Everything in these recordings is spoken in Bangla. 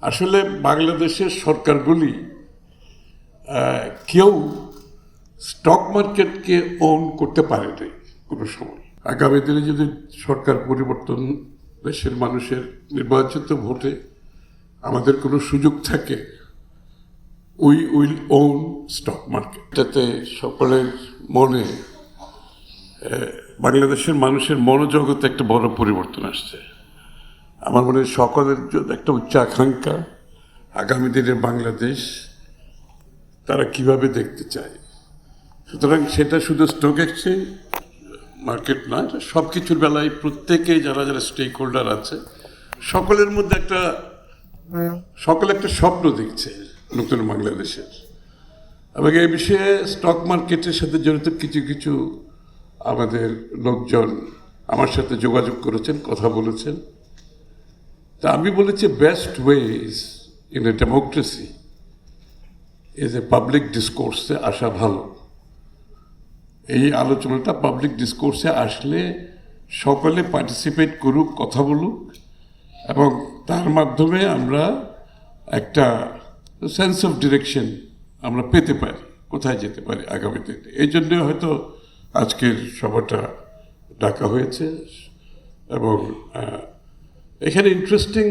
আসলে বাংলাদেশের সরকারগুলি কেউ স্টক মার্কেটকে ওন করতে পারে নাই কোনো সময়। আগামী দিনে যদি সরকার পরিবর্তন, দেশের মানুষের নির্বাচিত ভোটে আমাদের কোনো সুযোগ থাকে, we will on stock market. এটাতে সকলের মনে, বাংলাদেশের মানুষের মনোজগতে একটা বড় পরিবর্তন আসছে। আমার মনে হয় সকলের জন্য একটা উচ্চাকাঙ্ক্ষা, আগামী দিনের বাংলাদেশ তারা কিভাবে দেখতে চায়। সুতরাং সেটা শুধু স্টক এক্সচেঞ্জ মার্কেট না, সব কিছুর বেলায় প্রত্যেকে যারা যারা স্টেক হোল্ডার আছে সকলের মধ্যে সকলে একটা স্বপ্ন দেখছে নতুন বাংলাদেশের। এবং এই বিষয়ে স্টক মার্কেটের সাথে জড়িত কিছু কিছু আমাদের লোকজন আমার সাথে যোগাযোগ করেছেন, কথা বলেছেন। তা আমি বলেছি best ways in a democracy is a public ডিসকোর্সে আসা ভালো। এই আলোচনাটা পাবলিক ডিসকোর্সে আসলে সকলে পার্টিসিপেট করুক, কথা বলুক, এবং তার মাধ্যমে আমরা একটা সেন্স অফ ডিরেকশন আমরা পেতে পারি, কোথায় যেতে পারি আগামী দিনে। এই জন্য হয়তো আজকের সভাটা ডাকা হয়েছে। এবং এখানে ইন্টারেস্টিং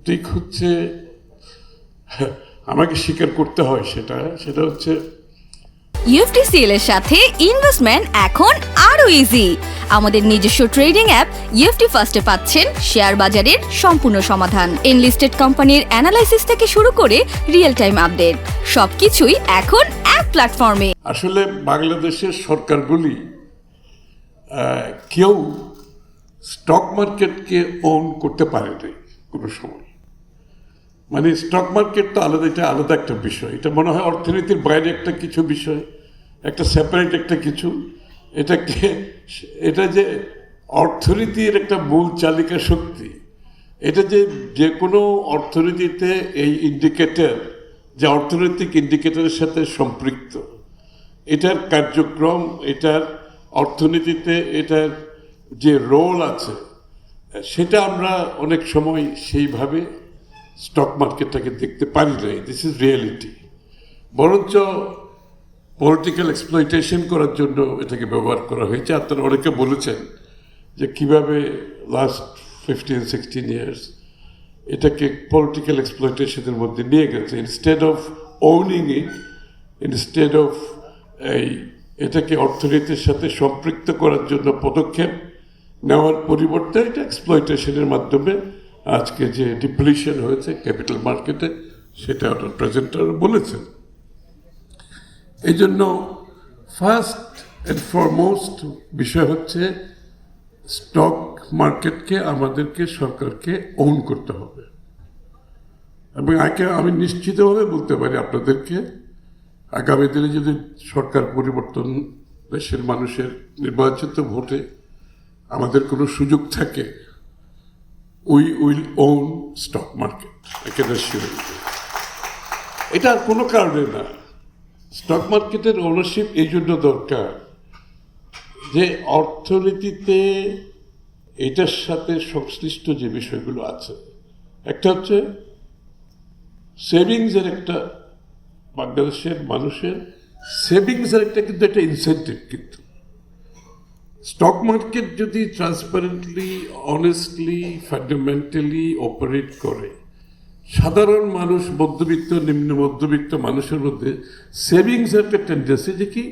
দিক হচ্ছে, আমাকে স্বীকার করতে হয় সেটা হচ্ছে ইউএফটিসিএল এর সাথে ইনভেস্টমেন্ট এখন আরো ইজি। আমাদের নিজস্ব ট্রেডিং অ্যাপ ইউএফটি ফার্স্টে পাচ্ছেন শেয়ার বাজারের সম্পূর্ণ সমাধান, এনলিস্টেড কোম্পানির অ্যানালাইসিস থেকে শুরু করে রিয়েল টাইম আপডেট, সবকিছুই এখন এক প্ল্যাটফর্মে। আসলে বাংলাদেশের সরকারগুলি কেউ স্টক মার্কেটকে ওন করতে পারে নাই কোনো সময়। মানে স্টক মার্কেট তো আলাদা, এটা আলাদা একটা বিষয়। এটা মনে হয় অর্থনীতির বাইরে একটা কিছু বিষয়, একটা সেপারেট একটা কিছু। এটা যে অর্থনীতির একটা মূল চালিকা শক্তি, এটা যে কোনো অর্থনীতিতে এই ইন্ডিকেটর, যে অর্থনৈতিক ইন্ডিকেটরের সাথে সম্পৃক্ত, এটার কার্যক্রম, এটার অর্থনীতিতে এটার যে রোল আছে, সেটা আমরা অনেক সময় সেইভাবে স্টক মার্কেটটাকে দেখতে পারি নাই। This is reality. বরঞ্চ পলিটিক্যাল এক্সপ্লয়টেশন করার জন্য এটাকে ব্যবহার করা হয়েছে। আপনারা অনেকে বলেছেন যে কীভাবে লাস্ট 15-16 ইয়ার্স এটাকে পলিটিক্যাল এক্সপ্লয়টেশনের মধ্যে নিয়ে গেছে। Instead of owning it, instead of এটাকে অর্থনীতির সাথে সম্পৃক্ত করার জন্য পদক্ষেপ নেওয়ার পরিবর্তে এটা এক্সপ্লয়টেশনের মাধ্যমে আজকে যে ডিপ্লিশন হয়েছে ক্যাপিটাল মার্কেটে, সেটা ওনার প্রেজেন্টার বলেছেন। এই জন্য ফার্স্ট অ্যান্ড ফরমোস্ট বিষয় হচ্ছে স্টক মার্কেটকে আমাদেরকে, সরকারকে ওন করতে হবে। এবং আমি নিশ্চিতভাবে বলতে পারি আপনাদেরকে, আগামী দিনে যদি সরকার পরিবর্তন, দেশের মানুষের নির্বাচিত ভোটে আমাদের কোনো সুযোগ থাকে, we will on stock market. এটা আর কোনো কারণে না। স্টক মার্কেটের ওনারশিপ এই জন্য দরকার যে অর্থনীতিতে এটার সাথে সংশ্লিষ্ট যে বিষয়গুলো আছে, একটা হচ্ছে সেভিংসের, একটা বাংলাদেশের মানুষের সেভিংসের কিন্তু একটা ইনসেন্টিভ। কিন্তু স্টক মার্কেট যদি ট্রান্সপারেন্টলি, অনেস্টলি, ফান্ডামেন্টালি অপারেট করে, সাধারণ মানুষ, মধ্যবিত্ত, নিম্ন মধ্যবিত্ত মানুষের মধ্যে সেভিংসের একটা টেন্ডেন্সি, যে কি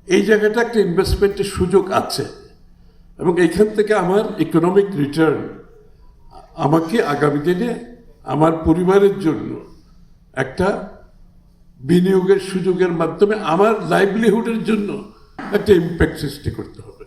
এই জায়গাটা একটা ইনভেস্টমেন্টের সুযোগ আছে, এবং এইখান থেকে আমার ইকোনমিক রিটার্ন আমাকে আগামী দিনে আমার পরিবারের জন্য একটা বিনিয়োগের সুযোগের মাধ্যমে আমার লাইভলিহুডের জন্য একটা ইম্প্যাক্ট সৃষ্টি করতে হবে।